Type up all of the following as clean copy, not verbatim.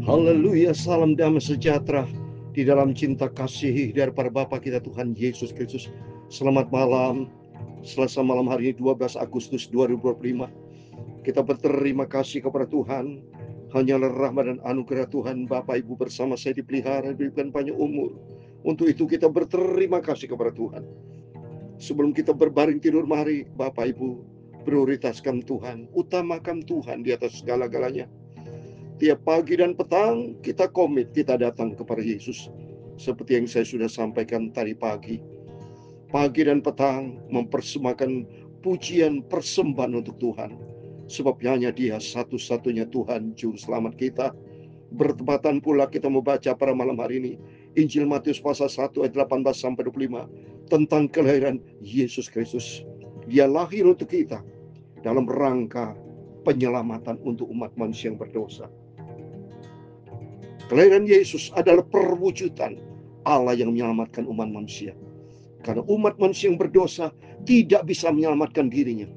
Haleluya, salam damai sejahtera di dalam cinta kasih daripada Bapa kita Tuhan Yesus Kristus. Selamat malam, Selasa malam hari ini 12 Agustus 2025. Kita berterima kasih kepada Tuhan. Hanyalah rahmat dan anugerah Tuhan Bapak Ibu bersama saya dipelihara, diberikan banyak umur. Untuk itu kita berterima kasih kepada Tuhan. Sebelum kita berbaring tidur, mari Bapak Ibu prioritaskan Tuhan, utamakan Tuhan di atas segala-galanya. Tiap pagi dan petang kita komit, kita datang kepada Yesus. Seperti yang saya sudah sampaikan tadi pagi. Pagi dan petang mempersembahkan pujian persembahan untuk Tuhan. Sebab hanya Dia satu-satunya Tuhan Juru Selamat kita. Bertepatan pula kita membaca pada malam hari ini Injil Matius pasal 1 ayat 18-25 tentang kelahiran Yesus Kristus. Dia lahir untuk kita dalam rangka penyelamatan untuk umat manusia yang berdosa. Kelahiran Yesus adalah perwujudan Allah yang menyelamatkan umat manusia. Karena umat manusia yang berdosa tidak bisa menyelamatkan dirinya.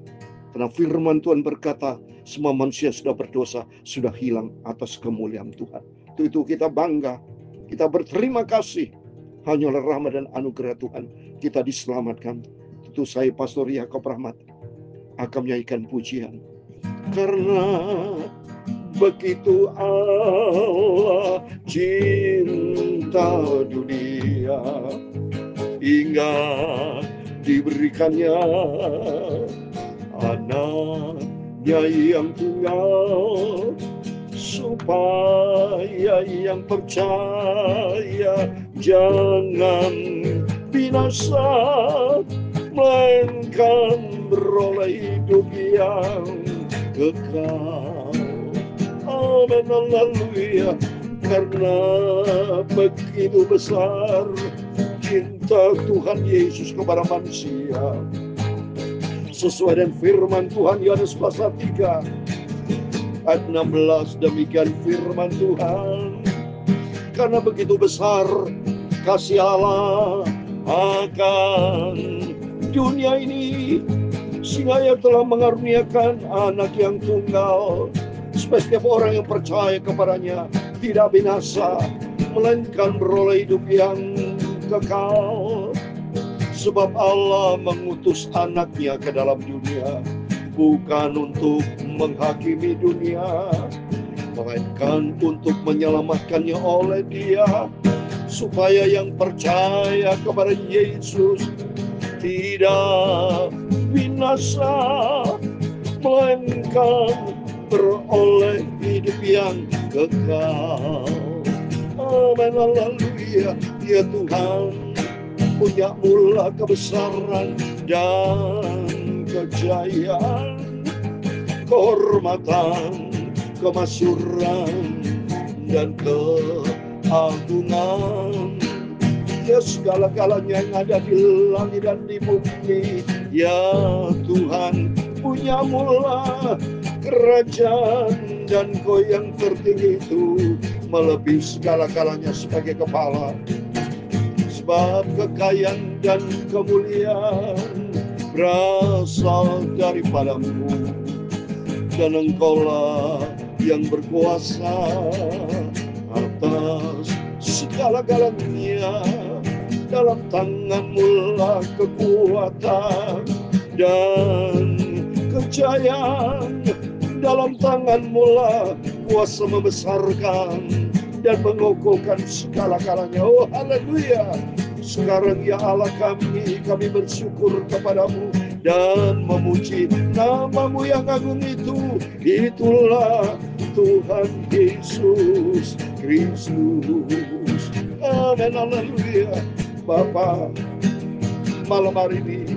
Karena firman Tuhan berkata, semua manusia sudah berdosa, sudah hilang atas kemuliaan Tuhan. Itu kita bangga, kita berterima kasih. Hanyalah rahmat dan anugerah Tuhan kita diselamatkan. Itu saya Pastor Yaakob Rahmat akan menyanyikan pujian. Karena begitu Allah cinta dunia hingga diberikannya anaknya yang tunggal, supaya yang percaya jangan binasa, melainkan beroleh hidup yang kekal. Amin, haleluya. Karena begitu besar cinta Tuhan Yesus kepada manusia, sesuai dengan firman Tuhan Yohanes pasal 3 ayat 16, demikian firman Tuhan. Karena begitu besar kasih Allah akan dunia ini, sehingga Ia telah mengaruniakan anak yang tunggal, supaya setiap orang yang percaya kepadanya tidak binasa, melainkan beroleh hidup yang kekal. Sebab Allah mengutus anaknya ke dalam dunia, bukan untuk menghakimi dunia, melainkan untuk menyelamatkannya oleh Dia, supaya yang percaya kepada Yesus tidak binasa, melainkan beroleh hidup yang kekal. Amin, haleluya. Ya Tuhan, punya mula kebesaran dan kejayaan, kehormatan, kemasyhuran, dan keagungan. Ya segala-galanya yang ada di langit dan di bumi, ya Tuhan punya mula. Kerajaan dan Kau yang tertinggi itu melebihi segala-galanya sebagai kepala. Sebab kekayaan dan kemuliaan berasal daripada-Mu, dan Engkaulah yang berkuasa atas segala-galanya. Dalam tangan-Mu lah kekuatan dan kejayaan, dalam tangan-Mu lah kuasa membesarkan dan mengokohkan segala-galanya. Oh haleluya. Sekarang ya Allah kami bersyukur kepada-Mu dan memuji nama-Mu yang agung itu. Itulah Tuhan Yesus Kristus. Amin, haleluya. Bapa, malam hari ini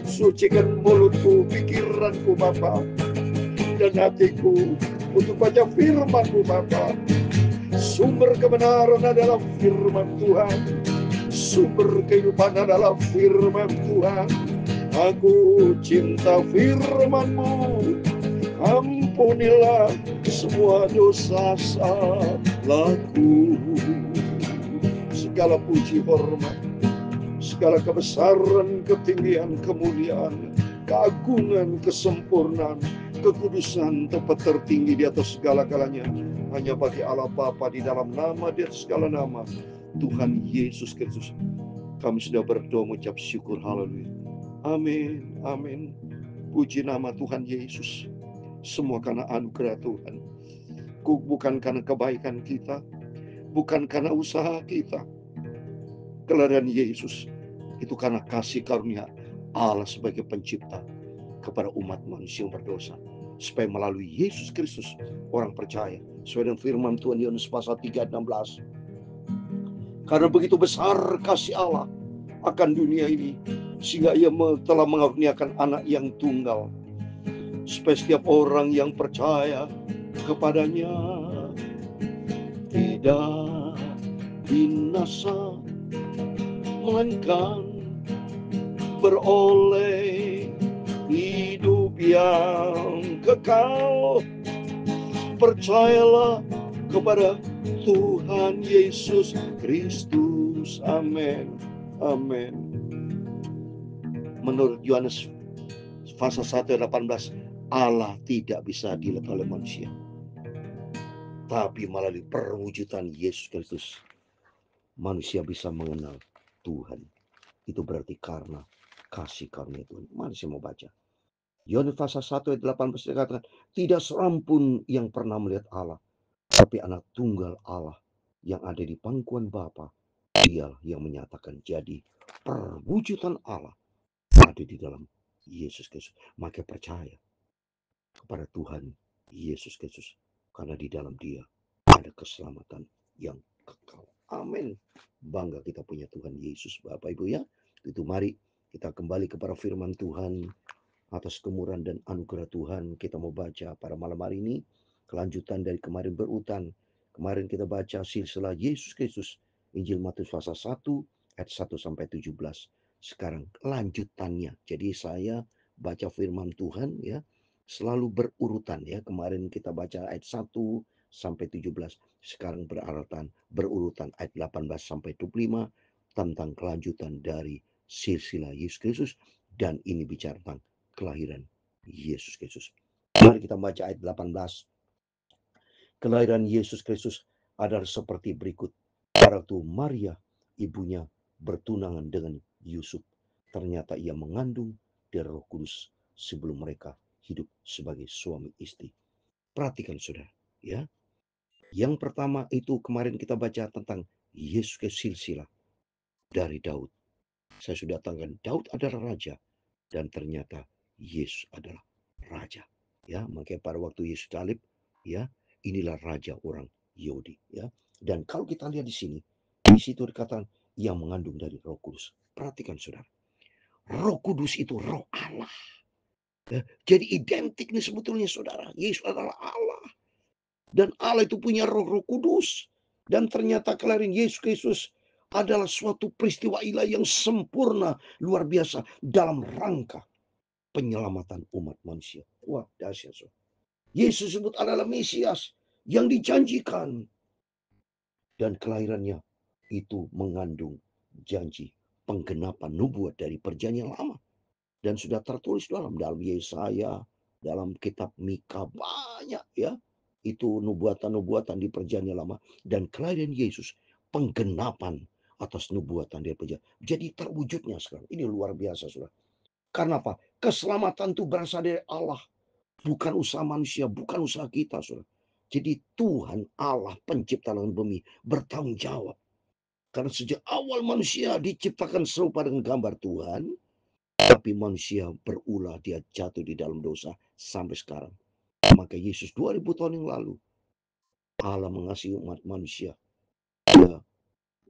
sucikan mulutku, pikiranku Bapa, dan hatiku untuk baca firman-Mu Bapa. Sumber kebenaran adalah firman Tuhan, sumber kehidupan adalah firman Tuhan. Aku cinta firman-Mu, ampunilah semua dosa salahku. Segala puji hormat, segala kebesaran, ketinggian, kemuliaan, keagungan, kesempurnaan, kekudusan tempat tertinggi di atas segala-galanya hanya bagi Allah Bapa, di dalam nama di atas segala nama Tuhan Yesus Kristus. Kami sudah berdoa mengucap syukur. Haleluya. Amin. Amin. Puji nama Tuhan Yesus. Semua karena anugerah Tuhan. Bukan karena kebaikan kita, bukan karena usaha kita. Kelahiran Yesus itu karena kasih karunia Allah sebagai pencipta kepada umat manusia yang berdosa, supaya melalui Yesus Kristus orang percaya. Sesuai dengan firman Tuhan Yohanes pasal 3:16. Karena begitu besar kasih Allah akan dunia ini, sehingga ia telah mengaruniakan anak yang tunggal, supaya setiap orang yang percaya kepadanya tidak binasa, melainkan beroleh hidup yang kekal. Percayalah kepada Tuhan Yesus Kristus. Amin. Amin. Menurut Yohanes pasal 1:18, Allah tidak bisa dilihat oleh manusia, tapi melalui perwujudan Yesus Kristus manusia bisa mengenal Tuhan. Itu berarti karena kasih karunia Tuhan. Mari saya mau baca. Yohanes pasal 1:18 dikatakan, tidak seorang pun yang pernah melihat Allah, tapi anak tunggal Allah yang ada di pangkuan Bapa, dia yang menyatakan. Jadi perwujudan Allah ada di dalam Yesus Kristus. Maka percaya kepada Tuhan Yesus Kristus, karena di dalam Dia ada keselamatan yang kekal. Amin. Bangga kita punya Tuhan Yesus, Bapak Ibu ya. Itu mari kita kembali kepada firman Tuhan. Atas kemurahan dan anugerah Tuhan kita mau baca pada malam hari ini kelanjutan dari kemarin berurutan. Kemarin kita baca silsilah Yesus Kristus, Injil Matius pasal 1 ayat 1 sampai 17. Sekarang lanjutannya. Jadi saya baca firman Tuhan ya selalu berurutan ya. Kemarin kita baca ayat 1 sampai 17. Sekarang berurutan ayat 18 sampai 25 tentang kelanjutan dari silsilah Yesus Kristus, dan ini bicara tentang kelahiran Yesus Kristus. Mari kita baca ayat 18. Kelahiran Yesus Kristus adalah seperti berikut. Pada waktu Maria, ibunya, bertunangan dengan Yusuf, ternyata ia mengandung dari Roh Kudus sebelum mereka hidup sebagai suami istri. Perhatikan saudara, ya. Yang pertama itu kemarin kita baca tentang Yesus Kristus silsilah dari Daud. Saya sudah katakan Daud adalah raja, dan ternyata Yesus adalah raja. Ya, makanya pada waktu Yesus salib, ya, inilah raja orang Yahudi, ya. Dan kalau kita lihat di sini, di situ dikatakan yang mengandung dari Roh Kudus. Perhatikan saudara, Roh Kudus itu Roh Allah. Ya, jadi identik nih sebetulnya saudara, Yesus adalah Allah. Dan Allah itu punya Roh Kudus. Dan ternyata kelahiran Yesus Kristus adalah suatu peristiwa ilahi yang sempurna, luar biasa dalam rangka penyelamatan umat manusia. Wah, dahsyat. Yesus sebut adalah Mesias yang dijanjikan. Dan kelahirannya itu mengandung janji penggenapan nubuat dari perjanjian lama. Dan sudah tertulis dalam Yesaya, dalam kitab Mika, banyak ya. Itu nubuatan-nubuatan di perjanjian lama. Dan kelahiran Yesus penggenapan atas nubuatan dari perjanjian. Jadi terwujudnya sekarang. Ini luar biasa saudara. Karena apa? Keselamatan itu berasal dari Allah. Bukan usaha manusia, bukan usaha kita saudara. Jadi Tuhan Allah pencipta langit bumi bertanggung jawab. Karena sejak awal manusia diciptakan serupa dengan gambar Tuhan. Tapi manusia berulah, dia jatuh di dalam dosa sampai sekarang. Maka Yesus 2000 tahun yang lalu, Allah mengasihi umat manusia. Dia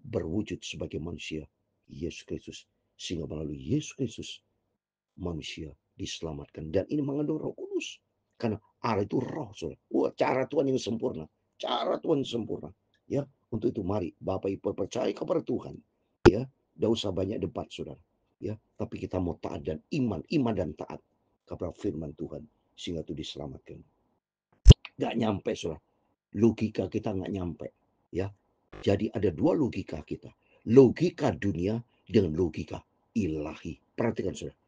berwujud sebagai manusia, Yesus Kristus. Sehingga melalui Yesus Kristus, manusia diselamatkan. Dan ini mengandung Roh Kudus. Karena Allah itu roh, saudara. Wah, cara Tuhan yang sempurna. Cara Tuhan yang sempurna. Ya, untuk itu mari Bapak Ibu percaya kepada Tuhan. Ya, tidak usah banyak debat, saudara. Ya, tapi kita mau taat dan iman dan taat kepada firman Tuhan sehingga itu diselamatkan. Gak nyampe, saudara. Logika kita gak nyampe. Ya, jadi ada dua logika kita. Logika dunia dengan logika ilahi. Perhatikan, saudara.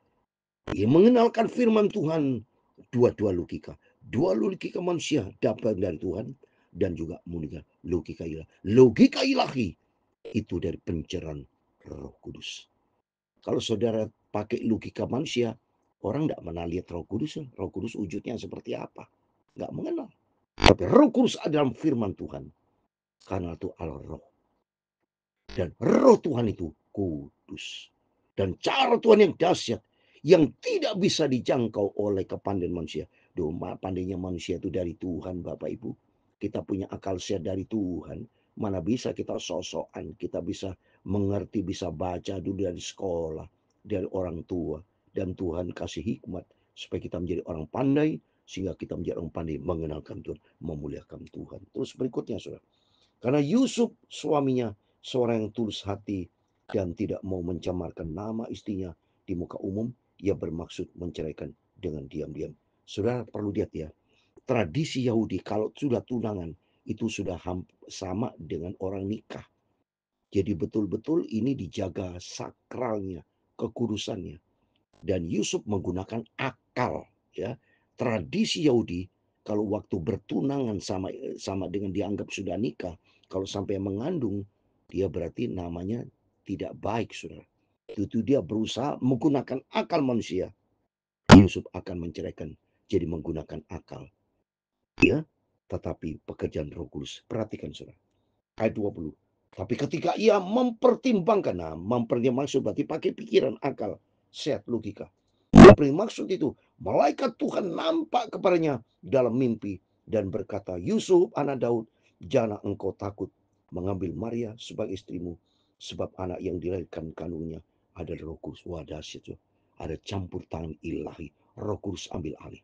Mengenalkan firman Tuhan Dua-dua logika. Dua logika manusia dapat dari Tuhan dan juga logika ilahi. Logika ilahi itu dari pencerahan Roh Kudus. Kalau saudara pakai logika manusia, orang tidak pernah lihat Roh Kudus. Roh Kudus wujudnya seperti apa? Nggak mengenal. Tapi Roh Kudus adalah firman Tuhan. Karena itu Allah Roh. Dan Roh Tuhan itu kudus. Dan cara Tuhan yang dahsyat, yang tidak bisa dijangkau oleh kepandaian manusia. Pandainya manusia itu dari Tuhan, Bapak Ibu. Kita punya akal sehat dari Tuhan. Mana bisa kita sosokan, kita bisa mengerti, bisa baca dulu dari sekolah, dari orang tua. Dan Tuhan kasih hikmat supaya kita menjadi orang pandai, sehingga kita menjadi orang pandai mengenalkan Tuhan, memuliakan Tuhan. Terus berikutnya, saudara. Karena Yusuf suaminya seorang yang tulus hati dan tidak mau mencemarkan nama istrinya di muka umum, ia bermaksud menceraikan dengan diam-diam. Saudara perlu lihat ya, tradisi Yahudi kalau sudah tunangan itu sudah sama dengan orang nikah. Jadi betul-betul ini dijaga sakralnya, kekudusannya. Dan Yusuf menggunakan akal, ya. Tradisi Yahudi kalau waktu bertunangan sama dengan dianggap sudah nikah, kalau sampai mengandung, dia berarti namanya tidak baik, saudara. Itu dia berusaha menggunakan akal manusia. Yusuf akan menceraikan, jadi menggunakan akal. Ya, tetapi pekerjaan Roh Kudus. Perhatikan, saudara. Ayat 20. Tapi ketika ia mempertimbangkan, maksud berarti pakai pikiran, akal, sehat, logika. Maksud itu, malaikat Tuhan nampak kepadanya dalam mimpi dan berkata, Yusuf anak Daud, jangan engkau takut mengambil Maria sebagai istrimu, sebab anak yang dilahirkan kandungnya adalah Roh Kudus. Wah, dahsyat. Ada campur tangan ilahi, Roh Kudus ambil alih.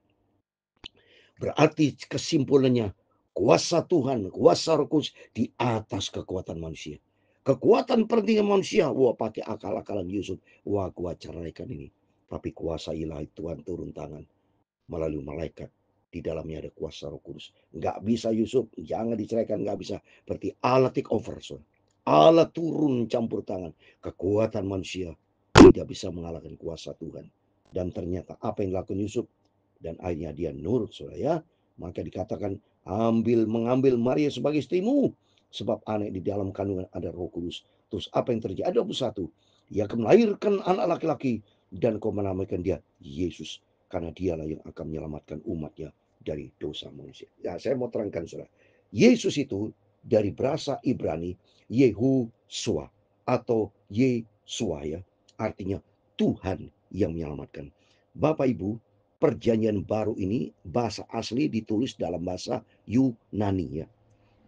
Berarti kesimpulannya, kuasa Tuhan, kuasa Roh Kudus di atas kekuatan manusia. Kekuatan pentingnya manusia, wah pakai akal-akalan Yusuf, wah gua ceraikan ini. Tapi kuasa ilahi Tuhan turun tangan melalui malaikat. Di dalamnya ada kuasa Roh Kudus. Nggak bisa Yusuf, jangan diceraikan, nggak bisa. Berarti Allah take over. So. Allah turun campur tangan. Kekuatan manusia tidak bisa mengalahkan kuasa Tuhan. Dan ternyata apa yang dilakukan Yusuf, dan akhirnya dia nurut, saudara ya. Maka dikatakan, mengambil Maria sebagai istrimu, sebab anak di dalam kandungan ada Roh Kudus. Terus apa yang terjadi? Ada 21. Ia akan melahirkan anak laki-laki dan kau menamakan dia Yesus, karena dialah yang akan menyelamatkan umatnya dari dosa manusia. Ya, saya mau terangkan, saudara. Yesus itu dari bahasa Ibrani Yehusua atau Yesua, ya, artinya Tuhan yang menyelamatkan. Bapak Ibu, perjanjian baru ini bahasa asli ditulis dalam bahasa Yunani, ya.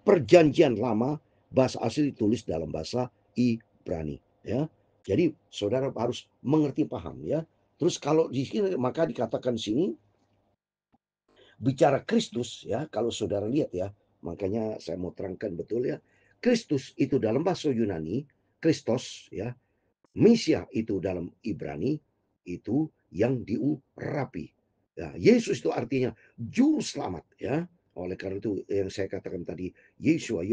Perjanjian lama bahasa asli ditulis dalam bahasa Ibrani, ya. Jadi saudara harus mengerti, paham, ya. Terus kalau di sini maka dikatakan sini bicara Kristus, ya. Kalau saudara lihat, ya, makanya saya mau terangkan betul, ya. Kristus itu dalam bahasa Yunani, Kristos, ya. Mesia itu dalam Ibrani itu yang diurapi. Ya, Yesus itu artinya juru selamat, ya. Oleh karena itu yang saya katakan tadi, Yeshua.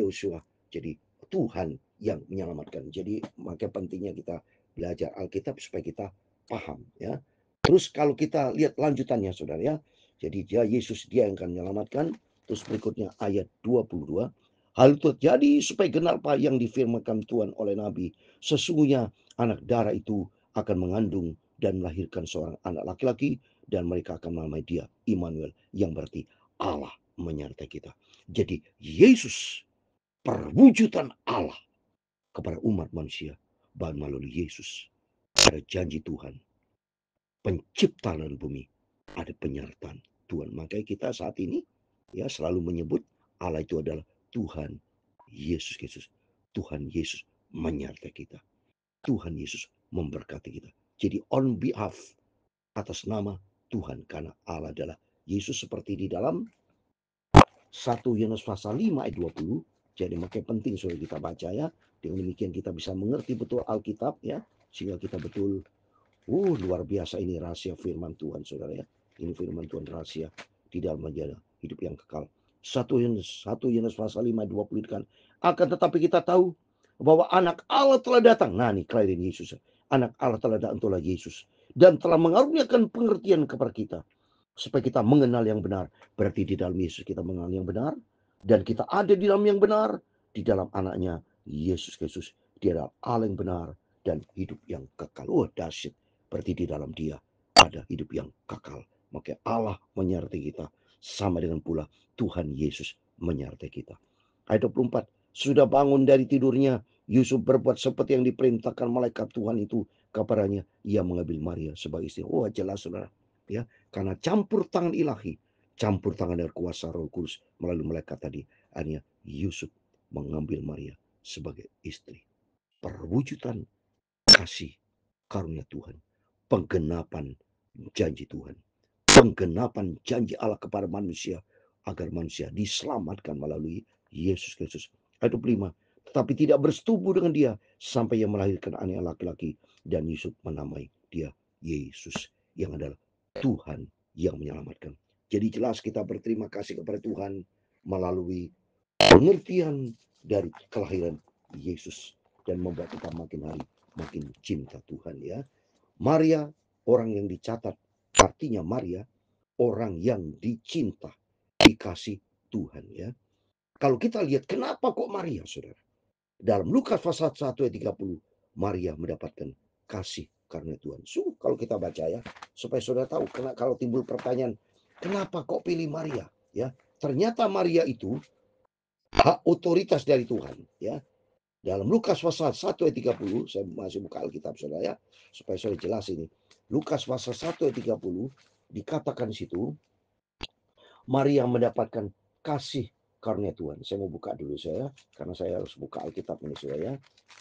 Jadi Tuhan yang menyelamatkan. Jadi maka pentingnya kita belajar Alkitab supaya kita paham, ya. Terus kalau kita lihat lanjutannya, saudara, ya. Jadi dia Yesus, dia yang akan menyelamatkan. Terus berikutnya ayat 22. Hal itu terjadi supaya genap apa yang difirmankan Tuhan oleh Nabi. Sesungguhnya anak darah itu akan mengandung dan melahirkan seorang anak laki-laki, dan mereka akan menamai dia Immanuel, yang berarti Allah menyertai kita. Jadi Yesus perwujudan Allah kepada umat manusia, bahkan melalui Yesus ada janji Tuhan, penciptaan bumi, ada penyertaan Tuhan. Makanya kita saat ini, ya, selalu menyebut Allah itu adalah Tuhan Yesus Kristus. Tuhan Yesus menyertai kita. Tuhan Yesus memberkati kita. Jadi on behalf, atas nama Tuhan, karena Allah adalah Yesus, seperti di dalam 1 Yohanes pasal 5 ayat 20. Jadi makanya penting saudara kita baca, ya. Dengan demikian kita bisa mengerti betul Alkitab, ya. Sehingga kita betul, luar biasa ini rahasia firman Tuhan, saudara, ya. Ini firman Tuhan rahasia di dalam menjadi hidup yang kekal. 1 Yohanes pasal 5 ayat 20 kan. Akan tetapi kita tahu bahwa anak Allah telah datang. Nah, ini kelahiran Yesus. Anak Allah telah datang, itulah Yesus. Dan telah mengaruniakan pengertian kepada kita. supaya kita mengenal yang benar. Berarti di dalam Yesus kita mengenal yang benar, dan kita ada di dalam yang benar, di dalam anaknya Yesus Kristus. Dia adalah Allah yang benar dan hidup yang kekal. Wah, dahsyat. Berarti di dalam dia ada hidup yang kekal. Maka Allah menyertai kita. Sama dengan pula Tuhan Yesus menyertai kita. Ayat 24. Sudah bangun dari tidurnya, Yusuf berbuat seperti yang diperintahkan malaikat Tuhan itu kepadanya. Ia mengambil Maria sebagai istri. Wah, jelas saudara. Ya, karena campur tangan ilahi, campur tangan dari kuasa Roh Kudus melalui malaikat tadi, akhirnya Yusuf mengambil Maria sebagai istri. Perwujudan kasih karunia Tuhan, penggenapan janji Tuhan, penggenapan janji Allah kepada manusia agar manusia diselamatkan melalui Yesus Kristus. Ayat 25. Tetapi tidak bersetubuh dengan dia sampai ia melahirkan anak laki-laki, dan Yusuf menamai dia Yesus, yang adalah Tuhan yang menyelamatkan. Jadi jelas kita berterima kasih kepada Tuhan melalui pengertian dari kelahiran Yesus, dan membuat kita makin hari makin cinta Tuhan, ya. Maria, orang yang dicatat, artinya Maria orang yang dicinta, dikasih Tuhan, ya. Kalau kita lihat kenapa kok Maria, saudara? Dalam Lukas pasal 1 ayat 30, Maria mendapatkan kasih karena Tuhan. Kalau kita baca, ya, supaya saudara tahu, kalau timbul pertanyaan, kenapa kok pilih Maria? Ya, ternyata Maria itu hak otoritas dari Tuhan, ya. Dalam Lukas pasal 1 ayat 30, saya masih buka Alkitab saudara, ya, supaya saudara jelas ini. Lukas pasal 1 ayat 30 dikatakan di situ, Maria mendapatkan kasih karunia Tuhan. Saya mau buka dulu saya, karena saya harus buka Alkitab ini saudara, ya.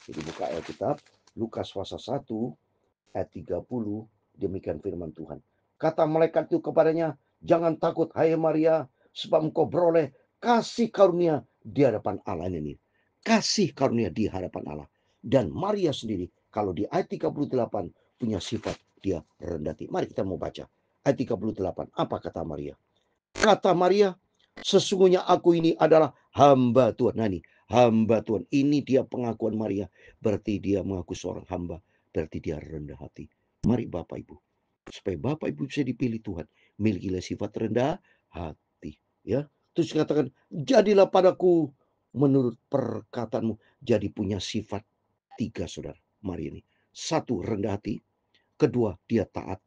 Jadi buka Alkitab, Lukas pasal 1 ayat 30, demikian firman Tuhan. Kata malaikat itu kepadanya, jangan takut hai Maria, sebab engkau beroleh kasih karunia di hadapan Allah. Ini kasih karunia di hadapan Allah. Dan Maria sendiri, kalau di ayat 38, punya sifat dia rendah hati. Mari kita mau baca ayat 38. Apa kata Maria? Kata Maria, sesungguhnya aku ini adalah hamba Tuhan. Nah ini, hamba Tuhan. Ini dia pengakuan Maria. Berarti dia mengaku seorang hamba. Berarti dia rendah hati. Mari Bapak Ibu, supaya Bapak Ibu bisa dipilih Tuhan, milikilah sifat rendah hati. Ya, terus katakan, jadilah padaku menurut perkataanmu. Jadi punya sifat tiga, saudara. Mari ini. Satu, rendah hati. Kedua, dia taat.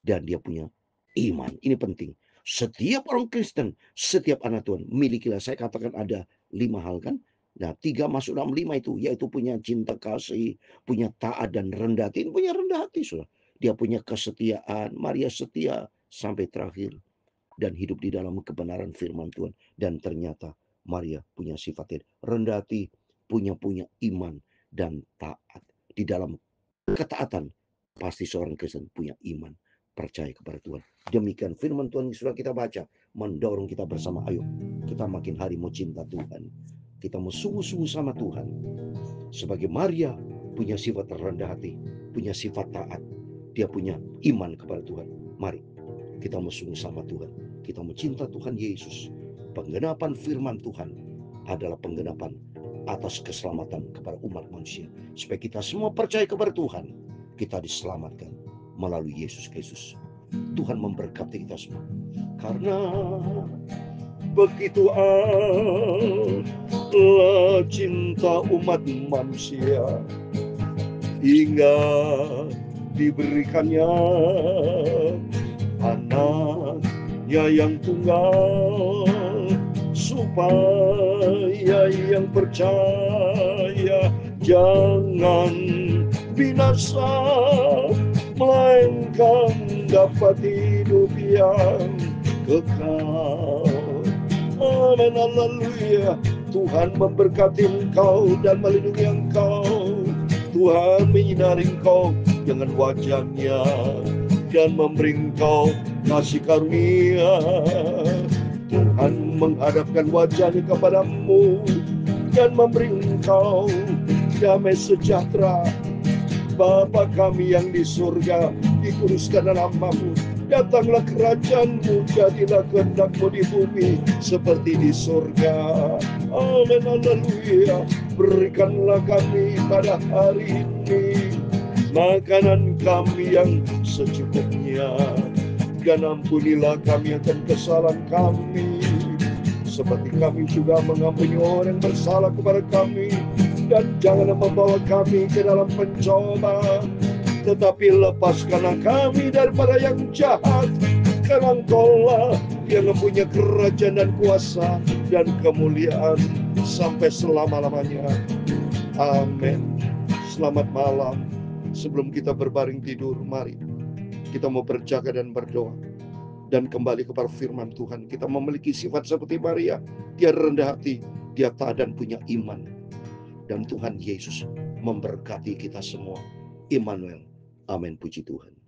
Dan dia punya iman. Ini penting. Setiap orang Kristen, setiap anak Tuhan, milikilah. Saya katakan ada 5 hal, kan. Nah, 3 masuk dalam 5 itu, yaitu punya cinta kasih, punya taat dan rendah hati. Ini punya rendah hati, saudara. Dia punya kesetiaan. Maria setia sampai terakhir dan hidup di dalam kebenaran firman Tuhan. Dan ternyata Maria punya sifat rendah hati, punya iman dan taat. Di dalam ketaatan pasti seorang Kristen punya iman, percaya kepada Tuhan. Demikian firman Tuhan yang sudah kita baca, mendorong kita bersama. Ayo kita makin hari mau cinta Tuhan, kita mau sungguh-sungguh sama Tuhan. Sebagai Maria punya sifat rendah hati, punya sifat taat, dia punya iman kepada Tuhan. Mari kita mau sungguh sama Tuhan, kita mau cinta Tuhan Yesus. Penggenapan firman Tuhan adalah penggenapan atas keselamatan kepada umat manusia, supaya kita semua percaya kepada Tuhan, kita diselamatkan melalui Yesus Kristus. Tuhan memberkati kita semua. Karena begitu Allah cinta umat manusia, hingga diberikannya anaknya yang tunggal, supaya yang percaya jangan binasa, melainkan dapat hidup yang kekal. Amin, haleluya. Tuhan memberkati engkau dan melindungi engkau. Tuhan menyinari engkau dengan wajahnya dan memberi engkau kasih karunia. Tuhan menghadapkan wajahnya kepadamu dan memberi engkau damai sejahtera. Bapa kami yang di surga, dikuduskan namamu, datanglah kerajaanmu, jadilah kehendak-mu di bumi seperti di surga. Amin, haleluya. Berikanlah kami pada hari ini makanan kami yang secukupnya, dan ampunilah kami akan kesalahan kami, seperti kami juga mengampuni orang yang bersalah kepada kami. Dan janganlah membawa kami ke dalam pencobaan, tetapi lepaskanlah kami daripada yang jahat. Karena Engkaulah yang mempunyai kerajaan dan kuasa dan kemuliaan sampai selama-lamanya. Amin. Selamat malam. Sebelum kita berbaring tidur, mari kita mau berjaga dan berdoa dan kembali kepada firman Tuhan. Kita memiliki sifat seperti Maria. Dia rendah hati, dia taat dan punya iman. Dan Tuhan Yesus memberkati kita semua. Immanuel. Amin. Puji Tuhan.